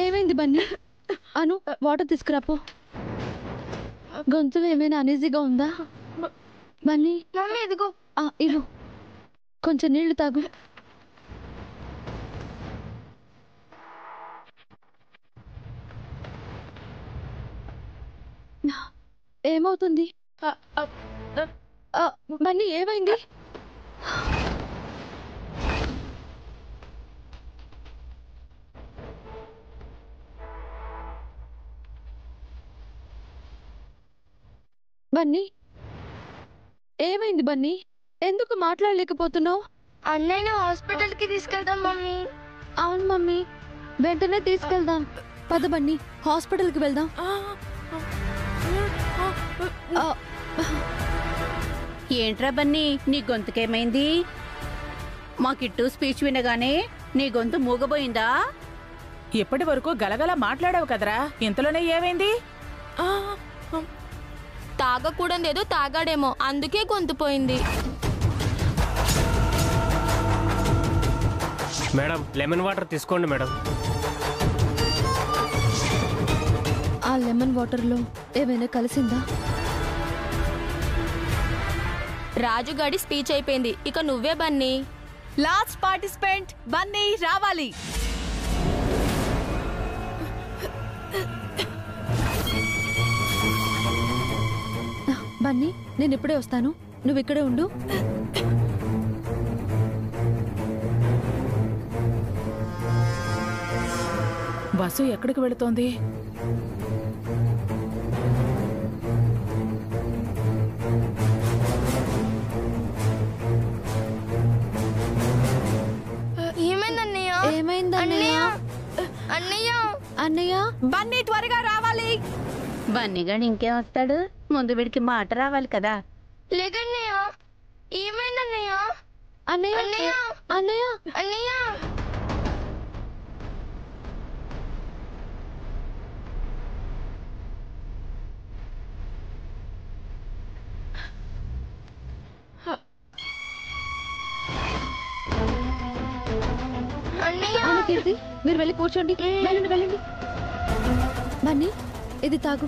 ఏమైంది బన్నీ? అను వాటర్ తీసుకురాపో. గొంతు ఏమైనా అనీజీగా ఉందా బన్నీ? మమ్మీ ఇదిగో. ఇవ్వు, కొంచెం నీళ్లు తాగు. ఏమవుతుంది బన్నీ? ఏమైంది? బన్నీ ఏమైంది బన్నీ? ఎందుకు మాట్లాడలేకపోతున్నావు? అన్నయ్యను హాస్పిటల్ కి తీసుకెళ్దాం మమ్మీ. అవును మమ్మీ, వెంటనే తీసుకెళ్దాం. పద బన్నీ, హాస్పిటల్కి వెళ్దాం. ఏంట్రా బన్నీ, నీ గొంతుకేమైంది? మా కిట్టు స్పీచ్ వినగానే నీ గొంతు మూగబోయిందా? ఇప్పటి వరకు గలగల మాట్లాడావు కదరా, ఇంతలోనే ఏమైంది? తాగకూడదేదో తాగాడేమో, అందుకే గొంతు పోయింది. మేడం లెమన్ వాటర్ తీసుకోండి మేడం. ఆ లెమన్ వాటర్లో ఏమైనా కలిసిందా? రాజుగాడి స్పీచ్ అయిపోయింది, ఇక నువ్వే బన్నీ. లాస్ట్ పార్టిసిపెంట్ బన్నీ రావాలి. బన్నీ, నేను ఇప్పుడే వస్తాను, నువ్వు ఇక్కడే ఉండు. బస్సు ఎక్కడికి వెళుతోంది? ఏమైందన్నయ్య? ఏమైంది అన్నయ్య? అన్నయ్య అన్నయ్య బన్నీ త్వరగా రావాలి. బన్నీగాడు ఇంకేం వస్తాడు, ముందు వీడికి మాట రావాలి కదా. లేదన్నయ్య. ఏమైందన్నయ్య? అన్నయ్య అన్నయ్య అన్నయ్య అన్నయ్య కీర్తి, మీరు వెళ్ళి కూర్చోండి. వెళ్ళండి వెళ్ళండి. బన్నీ, ఇది తాగు.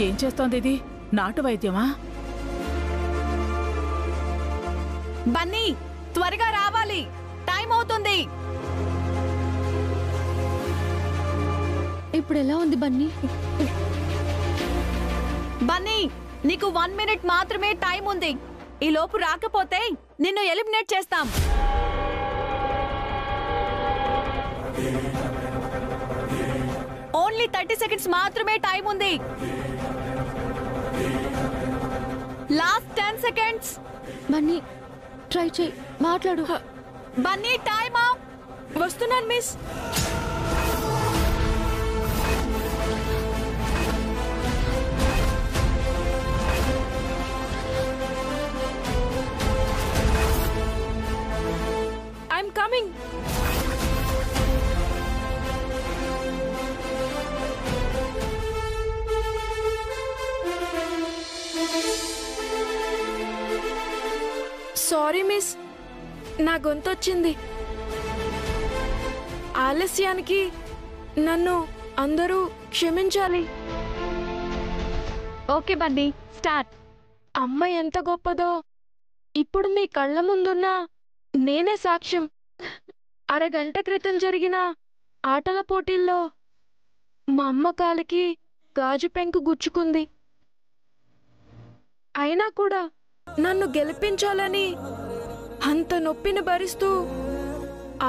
ఏం చేస్తోంది ఇది? నాటు వైద్యమా? బన్నీ త్వరగా రావాలి, టైం అవుతుంది. ఇప్పుడు ఎలా ఉంది బన్నీ? బన్నీ, నీకు 1 మినిట్ మాత్రమే టైం ఉంది. ఈ లోపు రాకపోతే నిన్ను ఎలిమినేట్ చేస్తాం. ఓన్లీ 30 సెకండ్స్ మాత్రమే టైం ఉంది. Last 10 seconds. బన్నీ, ట్రై చేయి, మాట్లాడు. Bunny time up. వస్తున్నాను miss. I'm coming. Sorry miss, నా గొంతొచ్చింది. ఆలస్యానికి నన్ను అందరూ క్షమించాలి. Okay Bunny, start. అమ్మ ఎంత గొప్పదో ఇప్పుడు మీ కళ్ళ ముందున్న నేనే సాక్ష్యం. అరగంట క్రితం జరిగిన ఆటల పోటీల్లో మా అమ్మ కాలికి గాజు పెంకు గుచ్చుకుంది. అయినా కూడా నన్ను గెలిపించాలని అంత నొప్పిని భరిస్తూ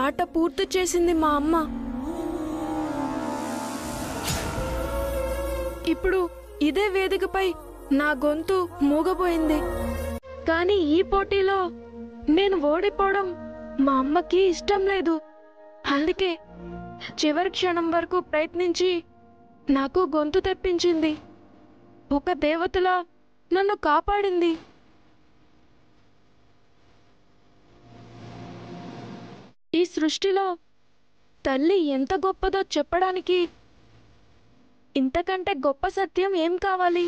ఆట పూర్తి చేసింది మా అమ్మ. ఇప్పుడు ఇదే వేదికపై నా గొంతు మూగబోయింది. కానీ ఈ పోటీలో నేను ఓడిపోవడం మా అమ్మకి ఇష్టం లేదు. అందుకే చివరి క్షణం వరకు ప్రయత్నించి నాకు గొంతు తెప్పించింది. ఒక దేవతలా నన్ను కాపాడింది. ఈ సృష్టిలో తల్లి ఎంత గొప్పదో చెప్పడానికి ఇంతకంటే గొప్ప సత్యం ఏం కావాలి?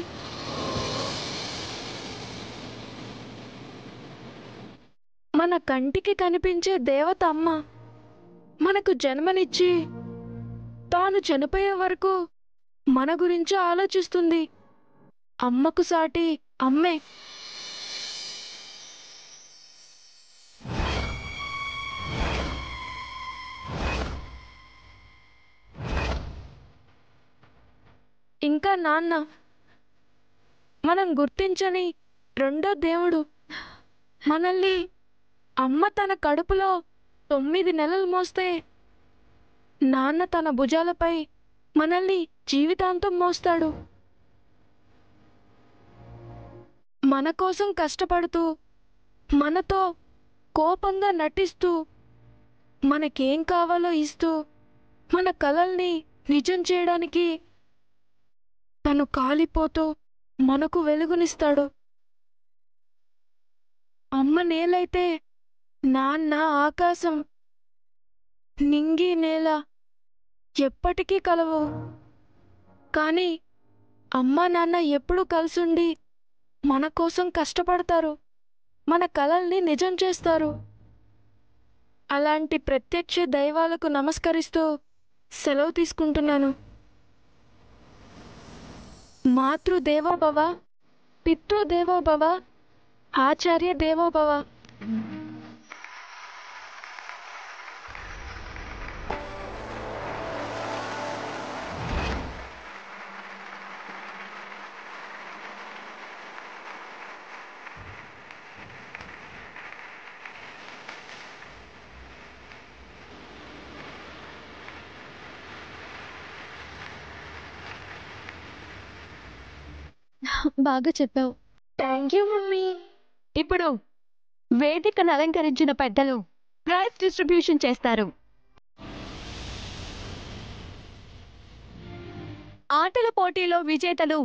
మన కంటికి కనిపించే దేవత అమ్మ మనకు జన్మనిచ్చి తాను చనిపోయే వరకు మన గురించి ఆలోచిస్తుంది. అమ్మకు సాటి అమ్మే. ఇంకా నాన్న, మనం గుర్తించని రెండో దేవుడు. మనల్ని అమ్మ తన కడుపులో 9 నెలలు మోస్తే నాన్న తన భుజాలపై మనల్ని జీవితాంతం మోస్తాడు. మన కోసం కష్టపడుతూ, మనతో కోపంగా నటిస్తూ, మనకేం కావాలో ఇస్తూ, మన కలల్ని నిజం చేయడానికి తను కాలిపోతూ మనకు వెలుగునిస్తాడు. అమ్మ నేలైతే నాన్న ఆకాశం. నింగి నేల ఎప్పటికీ కలవు. కానీ అమ్మ నాన్న ఎప్పుడూ కలిసుండి మన కోసం కష్టపడతారు, మన కలల్ని నిజం చేస్తారు. అలాంటి ప్రత్యక్ష దైవాలకు నమస్కరిస్తూ సెలవు తీసుకుంటున్నాను. మాతృదేవో భవ, పితృదేవో భవ, ఆచార్య దేవో భవ. బాగా చెప్పావు. Thank you mummy. ఇప్పుడు వేదికను అలంకరించిన పెద్దలు ప్రైజ్ డిస్ట్రిబ్యూషన్ చేస్తారు. ఆటల పోటీలో విజేతలు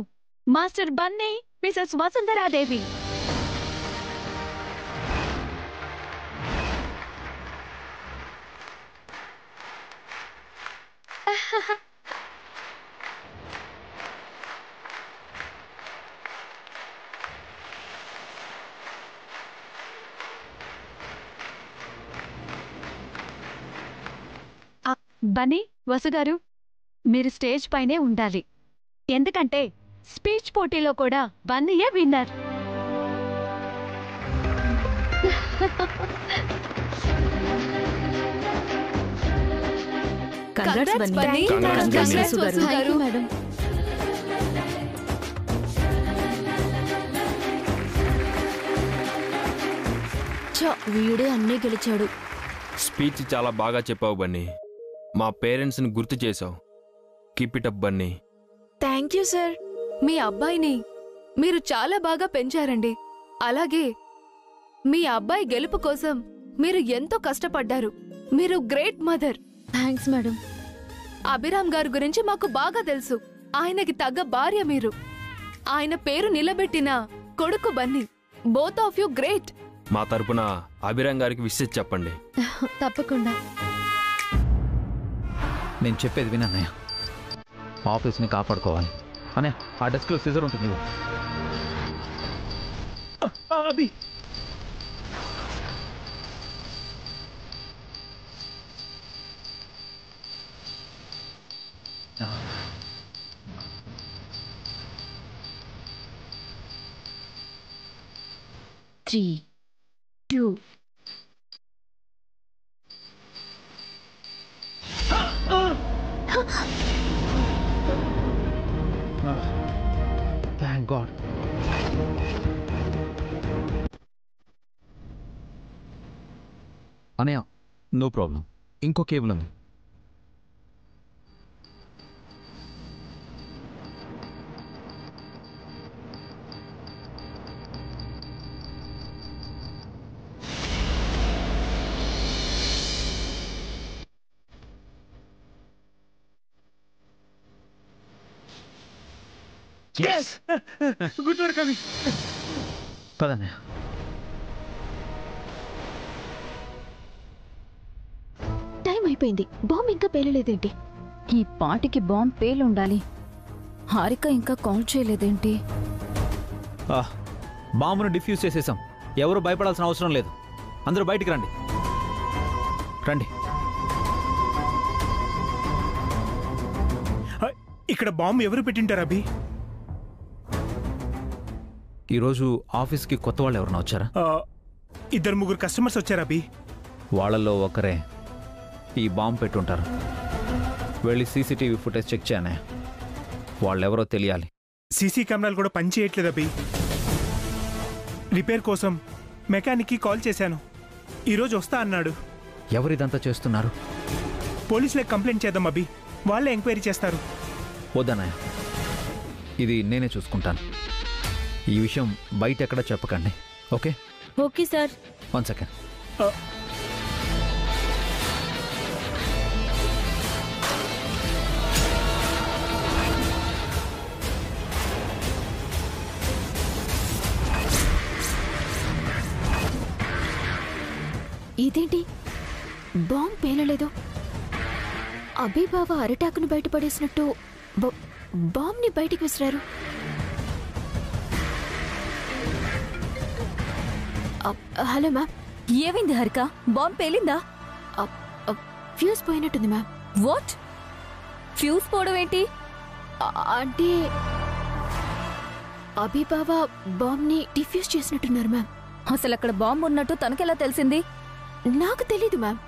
మాస్టర్ బన్నీ, మిసెస్ వసుంధరాదేవి. బన్నీ, వసుగారు, మీరు స్టేజ్ పైనే ఉండాలి. ఎందుకంటే స్పీచ్ పోటీలో కూడా బన్నీయే winner. Congrats, Bunny. Congrats, Vasu Thank you, madam. వీడే అన్నీ గెలిచాడు. స్పీచ్ చాలా బాగా చెప్పావు బన్నీ. మా పేరెంట్స్ని గుర్తు చేసావు. Keep it up Bunny. Thank you sir. మీ అబ్బాయిని మీరు చాలా బాగా పెంచారండి. అలాగే మీ అబ్బాయి గెలుపు కోసం మీరు ఎంతో కష్టపడ్డారు. మీరు great mother. Thanks madam. Abhiram గారి గురించి మాకు బాగా తెలుసు. ఆయనకి తగ్గ భార్య మీరు. ఆయన పేరు నిలబెట్టిన కొడుకు Bunny. Both of you great. మా తరపున అభిరామ్ గారికి విషెస్ చెప్పండి. తప్పకుండా. నేను చెప్పేది వినన్నయ్య. ఆఫీస్ని కాపాడుకోవాలి. అనే ఆ డెస్క్లో సీజర్ ఉంటుంది. అభి త్రీ, టూ. Thank God. అనయ్య, నో ప్రాబ్లం. ఇంకో కేబుల్ ఉంది. గుడ్ వర్క్ అవి. పదన్నయ్య. టైం అయిపోయింది, బాంబు ఇంకా పేలలేదేంటి? ఈ పాటికి బాంబ్ పేలుండాలి. హారిక ఇంకా కాల్ చేయలేదేంటి? బాంబును డిఫ్యూజ్ చేసేసాం. ఎవరు భయపడాల్సిన అవసరం లేదు. అందరూ బయటికి రండి. రండి. ఇక్కడ బాంబు ఎవరు పెట్టింటారు అభి? ఈరోజు ఆఫీస్కి కొత్త వాళ్ళు ఎవరైనా వచ్చారా? 2-3 కస్టమర్స్ వచ్చారు అభి. వాళ్ళల్లో ఒకరే ఈ బాంబు పెట్టుంటారు. వెళ్ళి సీసీటీవీ ఫుటేజ్ చెక్ చేయనే. వాళ్ళెవరో తెలియాలి. సీసీ కెమెరాలు కూడా పనిచేయట్లేదు అభి. రిపేర్ కోసం మెకానిక్కి కాల్ చేశాను. ఈరోజు వస్తా అన్నాడు. ఎవరిదంతా చేస్తున్నారు? పోలీసులకు కంప్లైంట్ చేద్దాం అభి, వాళ్ళే ఎంక్వైరీ చేస్తారు. వద్దన్నయ్య, ఇది నేనే చూసుకుంటాను. ఈ విషయం బయట ఎక్కడ చెప్పకండి. ఓకే? Okay sir. 1 సెకండ్. ఇదేంటి బాంబు పేలలేదు? అభిబావ అరిటాకును బయటపడేసినట్టు బాంబుని బయటికి విసిరారు. Hello ma'am. ఏమైంది హారిక? బాంబ్ పేలిందా? ఫ్యూజ్ పోయినట్టుంది మ్యామ్. వాట్? ఫ్యూజ్ పోవడం ఏంటి? అంటే అభిబావ బాంబుని డిఫ్యూజ్ చేసినట్టున్నారు మ్యామ్. అసలు అక్కడ బాంబు ఉన్నట్టు తనకెలా తెలిసింది? నాకు తెలీదు మ్యామ్.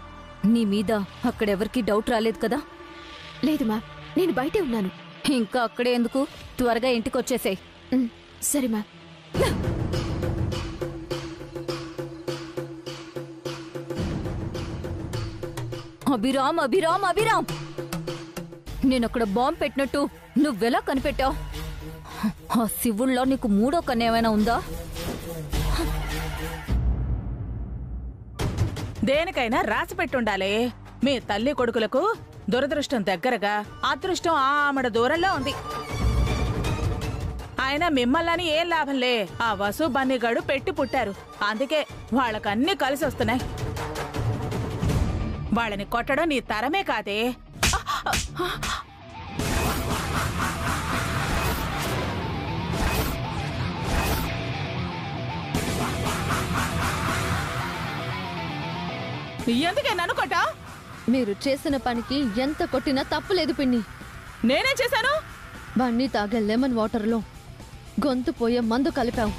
నీ మీద అక్కడెవరికి డౌట్ రాలేదు కదా? లేదు మ్యామ్, నేను బయటే ఉన్నాను. ఇంకా అక్కడే ఎందుకు? త్వరగా ఇంటికొచ్చేసేయ్. సరే మ్యామ్. అభిరామ్, అభిరామ్, అభిరామ్, నేనక్కడ బాంబు పెట్టినట్టు నువ్వెలా కనిపెట్టావు? ఆ శివుల్లో నీకు 3వ కన్ను ఏమైనా ఉందా? దేనికైనా రాసి పెట్టుండాలి. మీ తల్లి కొడుకులకు దురదృష్టం దగ్గరగా, అదృష్టం ఆమడ దూరంలో ఉంది. ఆయన మిమ్మల్ని ఏం లాభంలే. ఆ వసు బన్నీగాడు పెట్టి పుట్టారు. అందుకే వాళ్ళకన్నీ కలిసి వస్తున్నాయి. వాళ్ళని కొట్టడం నీ తరమే కాదే. ఎందుకే నన్ను కొట్టా? మీరు చేసిన పనికి ఎంత కొట్టినా తప్పులేదు పిన్ని. నేనేం చేశాను? బన్నీ తాగే లెమన్ వాటర్లో గొంతు పోయే మందు కలిపావు.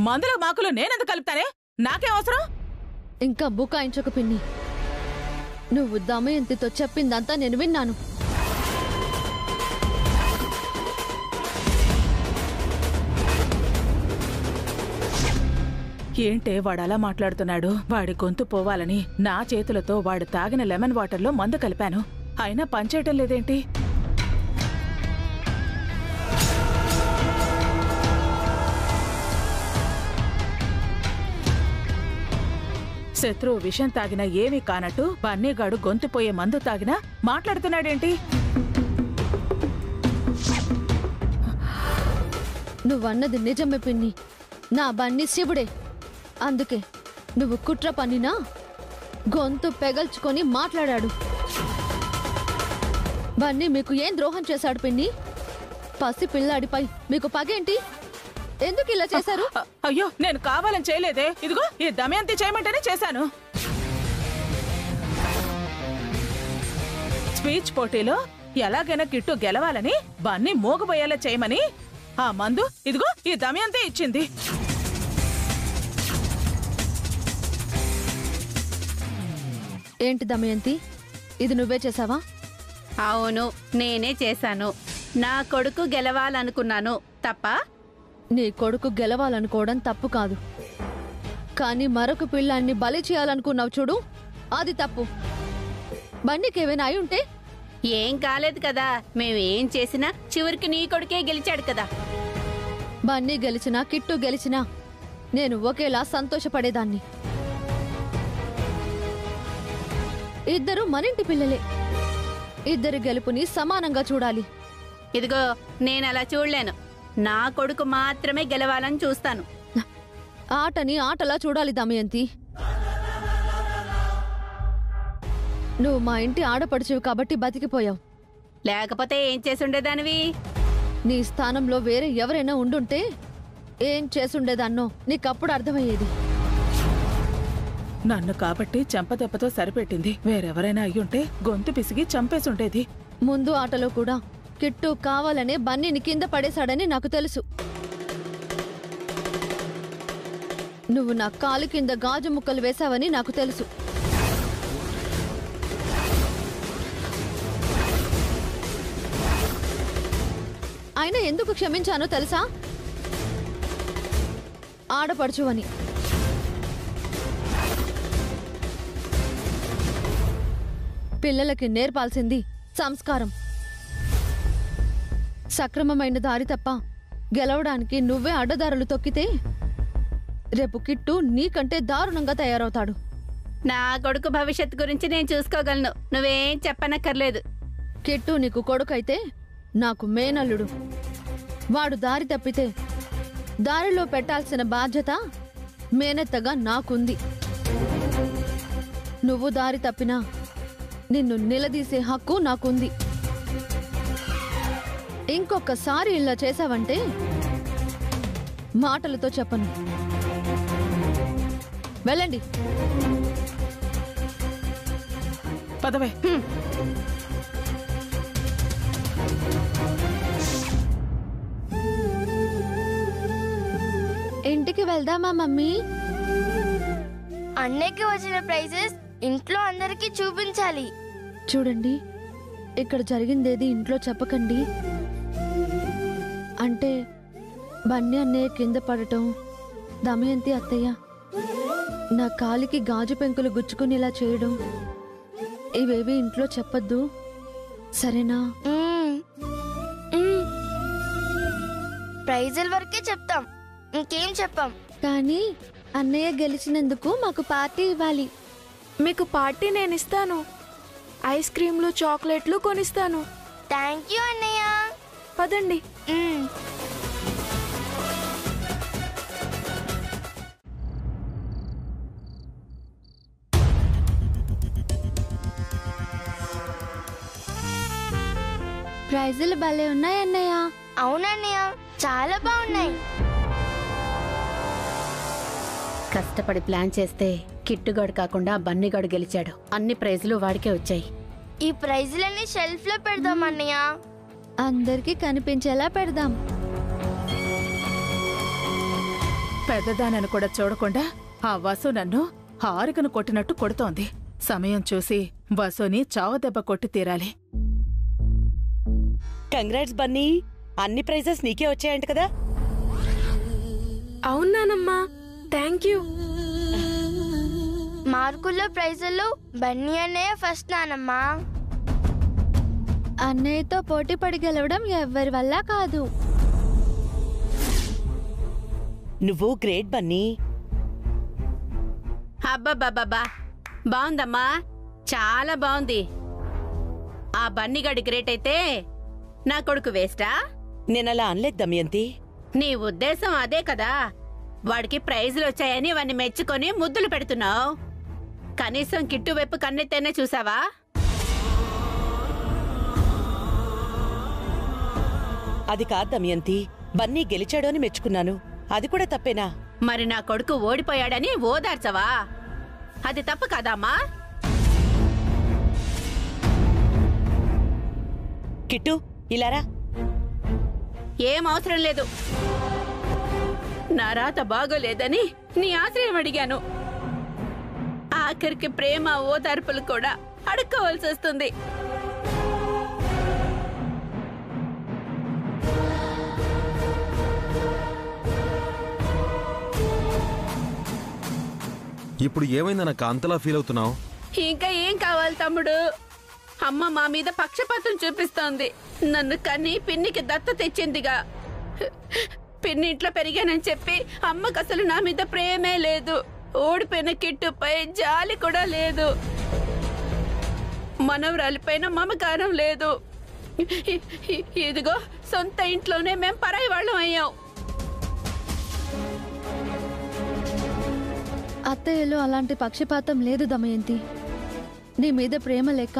మందుల మాకులు నేనెందుకు కలుపుతానే? నాకేం అవసరం? ఇంకా బుకాయించకు పిన్ని. నువ్వు దమయంతితో చెప్పిందంతా నేను విన్నాను. ఏంటే వాడు అలా మాట్లాడుతున్నాడు? వాడి గొంతు పోవాలని నా చేతులతో వాడు తాగిన లెమన్ వాటర్లో మందు కలిపాను. అయినా పనిచేయటం లేదేంటి? శత్రువు విషం తాగినా ఏమీ కానట్టు బన్నీగాడు గొంతు పోయే మందు తాగినా మాట్లాడుతున్నాడేంటి? నువ్వన్నది నిజమే పిన్ని. నా బన్నీ శివుడే. అందుకే నువ్వు కుట్ర పన్నినా గొంతు పెగల్చుకొని మాట్లాడాడు. బన్నీ మీకు ఏం ద్రోహం చేశాడు పిన్ని? పసి పిల్లాడిపై మీకు పగేంటి? ఎందుకు ఇలా చేశారు? అయ్యో, నేను కావాలని చేయలేదే. ఇదిగో ఈ దమయంతి చేయమంటేనే చేశాను. స్పీచ్ పోటీలో ఎలాగైనా కిట్టు గెలవాలని బన్నీ మోగబోయేలా చేయమని ఆ మందు ఇదిగో ఈ దమయంతి ఇచ్చింది. ఏంటి దమయంతి, ఇది నువ్వే చేసావా? అవును, నేనే చేశాను. నా కొడుకు గెలవాలనుకున్నాను తప్ప. నీ కొడుకు గెలవాలనుకోవడం తప్పు కాదు, కానీ మరొక పిల్లాన్ని బలి చేయాలనుకున్నావు చూడు, అది తప్పు. బన్నీకేమైనా అయి ఉంటే? ఏం కాలేదు కదా. మేమేం చేసినా చివరికి నీ కొడుకే గెలిచాడు కదా. బన్నీ గెలిచినా కిట్టు గెలిచినా నేను ఒకేలా సంతోషపడేదాన్ని. ఇద్దరు మనింటి పిల్లలే. ఇద్దరి గెలుపుని సమానంగా చూడాలి. ఇదిగో నేనలా చూడలేను. నా కొడుకు మాత్రమే గెలవాలని చూస్తాను. ఆటని ఆటలా చూడాలి దమయంతి. నువ్వు మా ఇంటి ఆడపడిచివి కాబట్టి బతికిపోయావు. లేకపోతే ఏం చేసుండేదానివి? నీ స్థానంలో వేరే ఎవరైనా ఉండుంటే ఏం చేసుండేదాన్నో నీకప్పుడు అర్థమయ్యేది. నన్ను కాబట్టి చెంపదెబ్బతో సరిపెట్టింది. వేరెవరైనా అయ్యుంటే గొంతు పిసిగి చంపేసుండేది. ముందు ఆటలో కూడా కిట్టు కావాలనే బన్నీని కింద పడేశాడని నాకు తెలుసు. నువ్వు నా కాలు కింద గాజు ముక్కలు వేశావని నాకు తెలుసు. అయినా ఎందుకు క్షమించానో తెలుసా? ఆడపడుచువని. పిల్లలకి నేర్పాల్సింది సంస్కారం. సక్రమమైన దారి తప్ప గెలవడానికి నువ్వే అడ్డదారులు తొక్కితే రేపు కిట్టు నీకంటే దారుణంగా తయారవుతాడు. నా కొడుకు భవిష్యత్తు గురించి నేను చూసుకోగలను. నువ్వేం చెప్పనక్కర్లేదు. కిట్టు నీకు కొడుకైతే నాకు మేనల్లుడు. వాడు దారి తప్పితే దారిలో పెట్టాల్సిన బాధ్యత మేనత్తగా నాకుంది. నువ్వు దారి తప్పినా నిన్ను నిలదీసే హక్కు నాకుంది. ఇంకొకసారి ఇలా చేశావంటే మాటలతో చెప్పను. వెళ్ళండి. పదవే. ఇంటికి వెళ్దామా మమ్మీ? అన్నయ్యకి వచ్చిన ప్రైజెస్ ఇంట్లో అందరికీ చూపించాలి. చూడండి, ఇక్కడ జరిగిందేది ఇంట్లో చెప్పకండి. అంటే బన్నీ అన్నయ్య కింద పడటం, దమయంతి అత్తయ్య నా కాలికి గాజు పెంకులు గుచ్చుకునేలా చేయడం, ఇవేవి ఇంట్లో చెప్పొద్దు, సరేనా? ప్రైజుల వరకే చెప్తాం, ఇంకేం చెప్పాం. కానీ అన్నయ్య గెలిచినందుకు మాకు పార్టీ ఇవ్వాలి. మీకు పార్టీ నేను ఇస్తాను. ఐస్ క్రీమ్లు, చాక్లెట్లు కొనిస్తాను. థ్యాంక్ యూ అన్నయ్య. పదండి. ప్రైజులు భలే ఉన్నాయి అన్నయ్య. అవునన్నయ్య, చాలా బాగున్నాయి. కష్టపడి ప్లాన్ చేస్తే కిట్టుగాడు కాకుండా బన్నీగాడు గెలిచాడు. అన్ని ప్రైజులు వాడికే వచ్చాయి. ఈ ప్రైజులన్నీ షెల్ఫ్ లో పెడదాం అన్నయ్య. అందరికీ కనిపించేలా పెడదాం. పెద్దదానని కూడా చూడకుండా ఆ వసు నన్ను హారికను కొట్టినట్టు కొడుతోంది. సమయం చూసి వసుని చావదెబ్బ కొట్టి తీరాలి. కంగ్రాట్స్ బన్నీ, అన్ని ప్రైజెస్ నీకే వచ్చాయంట కదా? అవునానమ్మా, థ్యాంక్ యూ. మార్కుల్లో ప్రైజుల్లో బన్నీ అన్నయ్య ఫస్ట్ నానమ్మా. అన్నయ్యతో పోటీ పడి గెలవడం ఎవరి వల్ల కాదు. నువ్వు గ్రేట్ బన్నీ. అబ్బాబ్బాబ్బా, బాగుందమ్మా, చాలా బాగుంది. ఆ బన్నీగాడి గ్రేట్ అయితే నా కొడుకు వేస్టా? నేనలా అనలేదు దమయంతి. నీ ఉద్దేశం అదే కదా. వాడికి ప్రైజులు వచ్చాయని వాడిని మెచ్చుకొని ముద్దులు పెడుతున్నావు. కనీసం కిట్టు వైపు కన్నెత్తేనే చూసావా? అది కాదు దమయంతి, బన్నీ గెలిచాడు అని మెచ్చుకున్నాను. అది కూడా తప్పేనా? మరి నా కొడుకు ఓడిపోయాడని ఓదార్చవా? అది తప్పు కాదమ్మా. కిట్టు, ఇలారా. ఏం అవసరం లేదు. నా రాత బాగోలేదని నీ ఆశ్రయం అడిగాను. ఆఖరికి ప్రేమ, ఓదార్పులు కూడా అడుక్కోవాల్సి వస్తుంది. ఇప్పుడు ఏమైందనక్క అంతలా ఫీల్ అవుతున్నావు? ఇంకా ఏం కావాలి తమ్ముడు? అమ్మ మా మీద పక్షపాతం చూపిస్తోంది. నన్ను కని పిన్నికి దత్త తెచ్చిందిగా. పిన్ని ఇంట్లో పెరిగానని చెప్పి అమ్మకు అసలు నా మీద ప్రేమే లేదు. ఓడిపోయిన కిట్టుపై జాలి కూడా లేదు. మనవరాలిపైన మమకారం లేదు. ఇదిగో సొంత ఇంట్లోనే మేం పరాయి వాళ్ళం అయ్యాం. అత్తయ్యలో అలాంటి పక్షపాతం లేదు దమయంతి. నీ మీద ప్రేమ లేక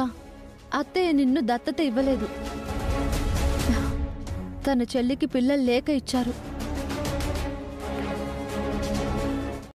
అత్తయ్య నిన్ను దత్తత ఇవ్వలేదు. తన చెల్లికి పిల్లలు లేక ఇచ్చారు.